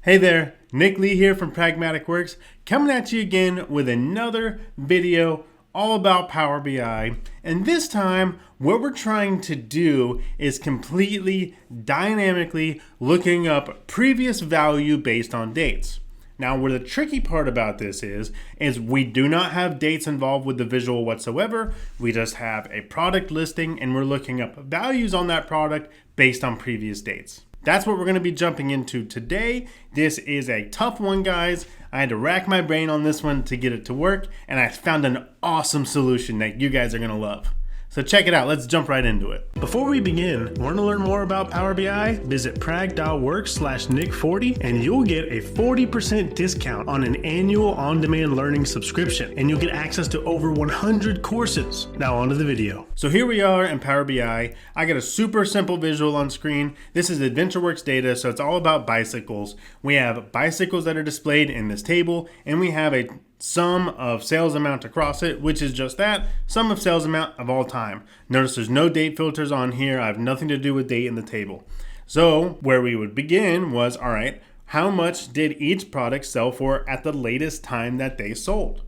Hey there, Nick Lee here from Pragmatic Works, coming at you again with another video all about Power BI. And this time, what we're trying to do is completely dynamically looking up previous value based on dates. Now, where the tricky part about this is we do not have dates involved with the visual whatsoever. We just have a product listing and we're looking up values on that product based on previous dates. That's what we're going to be jumping into today. This is a tough one, guys. I had to rack my brain on this one to get it to work, and I found an awesome solution that you guys are going to love. So check it out. Let's jump right into it. Before we begin, want to learn more about Power BI? Visit prag.works/Nick40 and you'll get a 40% discount on an annual on-demand learning subscription, and you'll get access to over 100 courses. Now on to the video. So here we are in Power BI. I got a super simple visual on screen. This is AdventureWorks data, so it's all about bicycles. We have bicycles that are displayed in this table, and we have a sum of sales amount across it, which is just that, sum of sales amount of all time. Notice there's no date filters on here. I have nothing to do with date in the table. So where we would begin was, all right, how much did each product sell for at the latest time that they sold?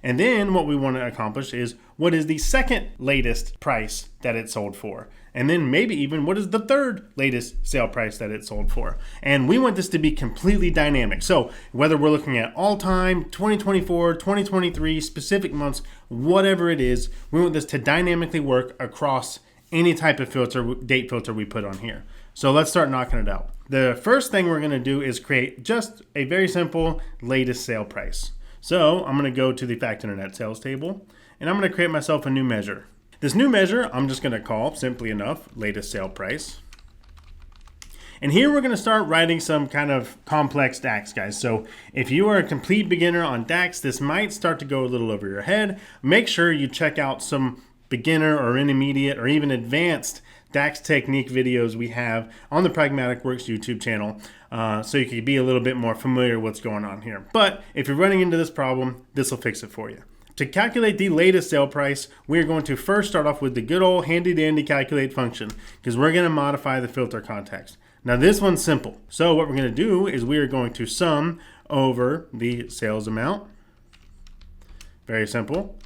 And then what we want to accomplish is, what is the second latest price that it sold for? And then maybe even what is the third latest sale price that it sold for? And we want this to be completely dynamic. So whether we're looking at all time, 2024, 2023, specific months, whatever it is, we want this to dynamically work across any type of filter, date filter we put on here. So let's start knocking it out. The first thing we're going to do is create just a very simple latest sale price. So I'm going to go to the Fact Internet Sales table, and I'm going to create myself a new measure. This new measure, I'm just going to call, simply enough, latest sale price. And here we're going to start writing some kind of complex DAX, guys. So if you are a complete beginner on DAX, this might start to go a little over your head. Make sure you check out some beginner or intermediate or even advanced DAX technique videos we have on the Pragmatic Works YouTube channel, so you can be a little bit more familiar with what's going on here. But if you're running into this problem, this will fix it for you. To calculate the latest sale price, we're going to first start off with the good old handy dandy calculate function, because we're going to modify the filter context. Now this one's simple. So what we're going to do is we are going to sum over the sales amount. Very simple.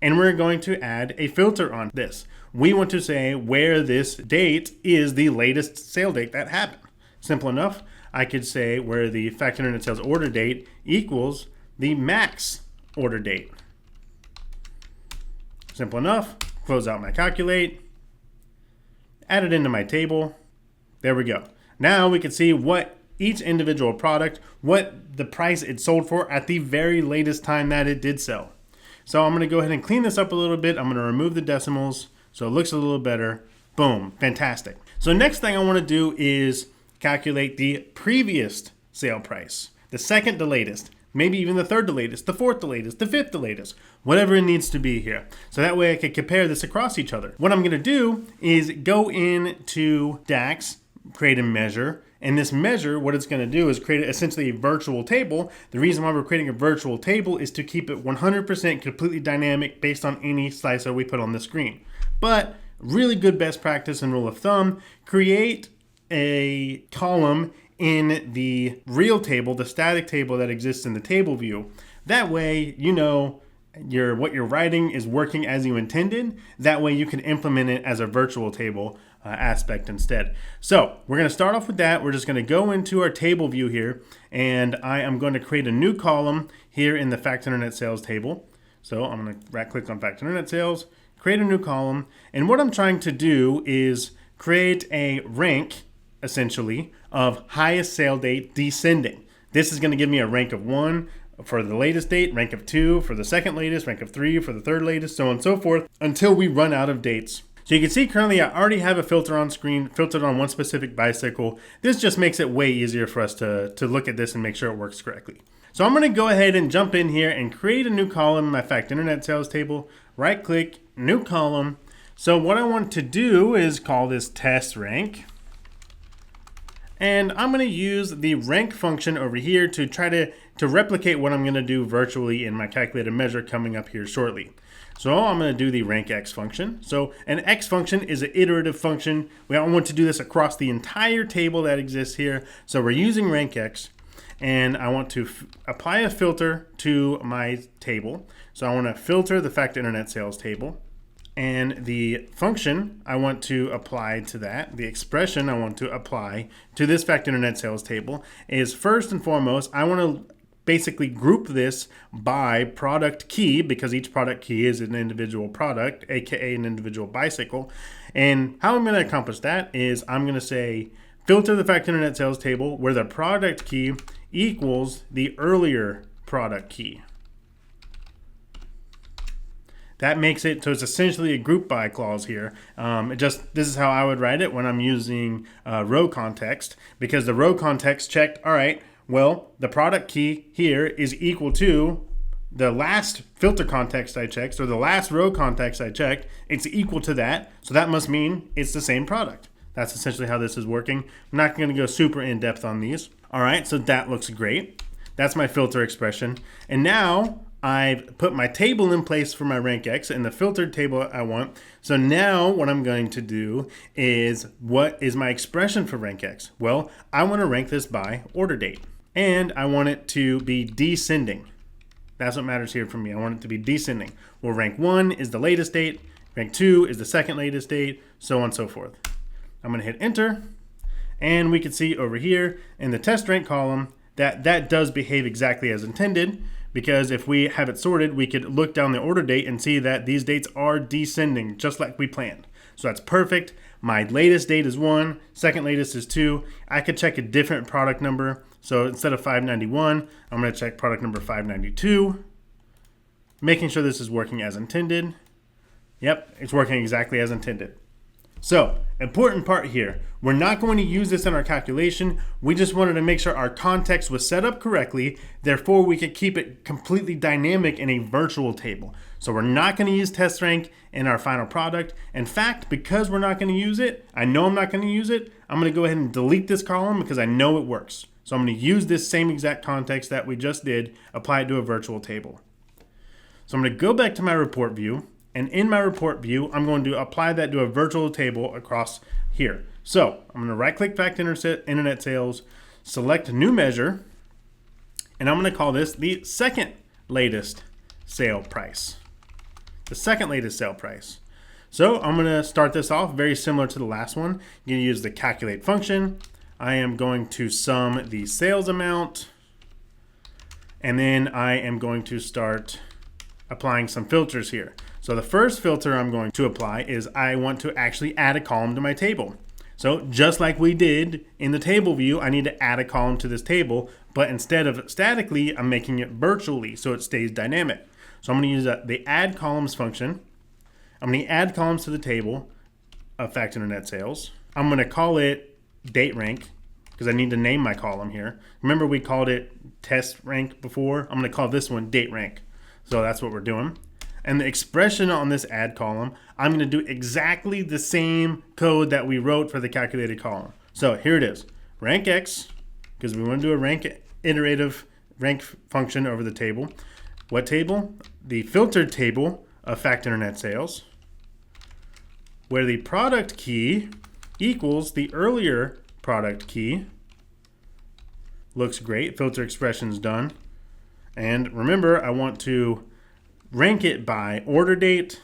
And we're going to add a filter on this. We want to say where this date is the latest sale date that happened. Simple enough. I could say where the Fact Internet Sales order date equals the max order date. Simple enough. Close out my calculate. Add it into my table. There we go. Now we can see what each individual product, what the price it sold for at the very latest time that it did sell. So I'm going to go ahead and clean this up a little bit. I'm going to remove the decimals so it looks a little better. Boom, fantastic. So next thing I want to do is calculate the previous sale price, the second to latest, maybe even the third to latest, the fourth to latest, the fifth to latest, whatever it needs to be here. So that way I can compare this across each other. What I'm going to do is go into DAX, create a measure. And this measure, what it's going to do is create essentially a virtual table. The reason why we're creating a virtual table is to keep it 100% completely dynamic based on any slicer we put on the screen. But really good best practice and rule of thumb, create a column in the real table, the static table that exists in the table view. That way, you know what you're writing is working as you intended. That way you can implement it as a virtual table aspect instead. So we're going to start off with that. We're just going to go into our table view here, and I am going to create a new column here in the Fact Internet Sales table. So I'm going to right click on Fact Internet Sales, create a new column, and what I'm trying to do is create a rank essentially of highest sale date descending. This is going to give me a rank of 1 for the latest date, rank of 2 for the second latest, rank of 3 for the third latest, so on and so forth until we run out of dates. So you can see currently I already have a filter on screen, filtered on one specific bicycle. This just makes it way easier for us to look at this and make sure it works correctly. So I'm going to go ahead and jump in here and create a new column in my Fact Internet Sales table. Right click, new column. So what I want to do is call this test rank. And I'm going to use the rank function over here to try to replicate what I'm going to do virtually in my calculated measure coming up here shortly. So I'm going to do the RANKX function. So an X function is an iterative function. We want to do this across the entire table that exists here. So we're using RANKX. and I want to apply a filter to my table. So I want to filter the fact internet sales table. And the function I want to apply to that, the expression I want to apply to this fact internet sales table is, first and foremost, I want to basically group this by product key, because each product key is an individual product, aka an individual bicycle. And how I'm going to accomplish that is I'm going to say filter the fact internet sales table where the product key equals the earlier product key. That makes it so it's essentially a group by clause here. This is how I would write it when I'm using row context, because the row context checked, all right, well, the product key here is equal to the last filter context I checked, or the last row context I checked, it's equal to that. So that must mean it's the same product. That's essentially how this is working. I'm not going to go super in depth on these. All right, so that looks great. That's my filter expression. And now I've put my table in place for my RANKX and the filtered table I want. So now what I'm going to do is, what is my expression for RANKX? Well, I want to rank this by order date, and I want it to be descending. That's what matters here for me. I want it to be descending. Well, rank 1 is the latest date, rank 2 is the second latest date, so on and so forth. I'm going to hit enter, and we can see over here in the test rank column that does behave exactly as intended. Because if we have it sorted, we could look down the order date and see that these dates are descending just like we planned. So that's perfect. My latest date is 1, second latest is 2. I could check a different product number. So instead of 591, I'm going to check product number 592, making sure this is working as intended. Yep, it's working exactly as intended. So, important part here, we're not going to use this in our calculation. We just wanted to make sure our context was set up correctly. Therefore, we could keep it completely dynamic in a virtual table. So we're not going to use test rank in our final product. In fact, because we're not going to use it, I know I'm not going to use it, I'm going to go ahead and delete this column because I know it works. So I'm going to use this same exact context that we just did, apply it to a virtual table. So I'm going to go back to my report view. And in my report view, I'm going to apply that to a virtual table across here. So I'm going to right-click fact internet sales, select new measure, and I'm going to call this the second latest sale price. The second latest sale price. So I'm going to start this off very similar to the last one. I'm going to use the calculate function. I am going to sum the sales amount, and then I am going to start applying some filters here. So the first filter I'm going to apply is I want to actually add a column to my table. So just like we did in the table view, I need to add a column to this table, but instead of statically, I'm making it virtually so it stays dynamic. So I'm going to use the add columns function. I'm going to add columns to the table of fact internet sales. I'm going to call it date rank because I need to name my column here. Remember we called it test rank before? I'm going to call this one date rank. So that's what we're doing. And the expression on this add column, I'm going to do exactly the same code that we wrote for the calculated column. So here it is, RANKX, because we want to do a rank iterative rank function over the table. What table? The filtered table of fact internet sales, where the product key equals the earlier product key. Looks great, filter expression's done. And remember, I want to rank it by order date,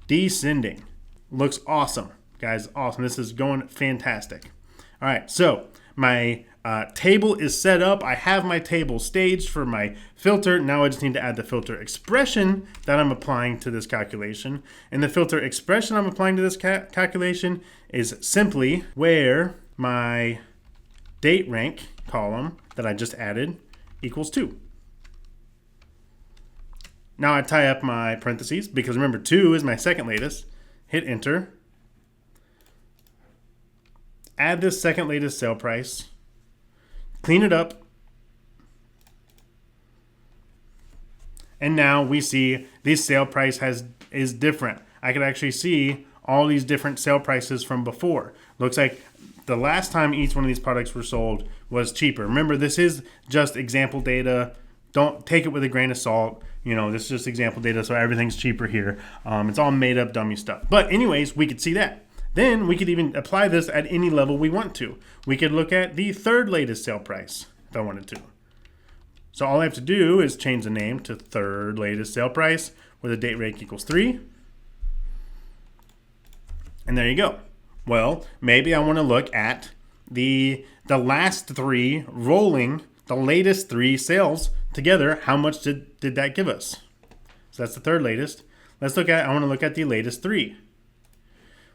descending. Looks awesome, guys, awesome. This is going fantastic. All right, so my table is set up. I have my table staged for my filter. Now I just need to add the filter expression that I'm applying to this calculation. And the filter expression I'm applying to this calculation is simply where my date rank column that I just added equals 2. Now I tie up my parentheses because remember 2 is my second latest. Hit enter. Add this second latest sale price. Clean it up. And now we see this sale price is different. I could actually see all these different sale prices from before. Looks like the last time each one of these products were sold was cheaper. Remember, this is just example data. Don't take it with a grain of salt. You know, this is just example data, so everything's cheaper here. It's all made up dummy stuff. But anyways, we could see that. Then we could even apply this at any level we want to. We could look at the third latest sale price. if I wanted to. So all I have to do is change the name to third latest sale price where the date rank equals 3. And there you go. Well, maybe I want to look at the last 3 rolling, the latest 3 sales together. How much did that give us? So that's the third latest. I want to look at the latest 3.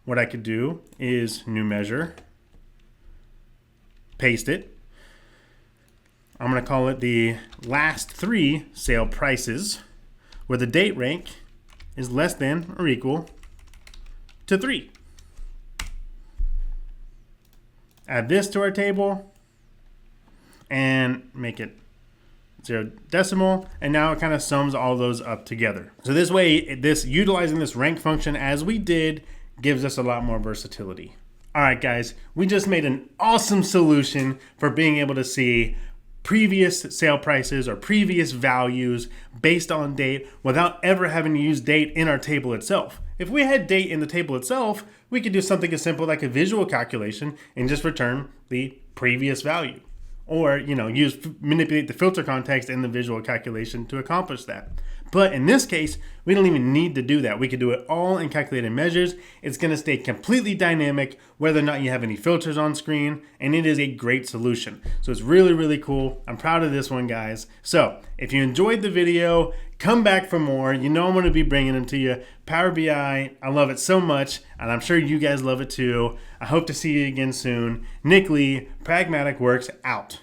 What I could do is new measure, paste it. I'm going to call it the last 3 sale prices where the date rank is less than or equal to 3. Add this to our table and make it 0 decimal, and now it kind of sums all those up together. So this way, utilizing this rank function as we did gives us a lot more versatility. All right, guys, we just made an awesome solution for being able to see previous sale prices or previous values based on date without ever having to use date in our table itself. If we had date in the table itself, we could do something as simple like a visual calculation and just return the previous value. Or, manipulate the filter context in the visual calculation to accomplish that. But in this case, we don't even need to do that. We could do it all in calculated measures. It's going to stay completely dynamic whether or not you have any filters on screen, and it is a great solution. So it's really, really cool. I'm proud of this one, guys. So if you enjoyed the video, come back for more. I'm going to be bringing them to you. Power BI, I love it so much, and I'm sure you guys love it too. I hope to see you again soon. Nick Lee, Pragmatic Works, out.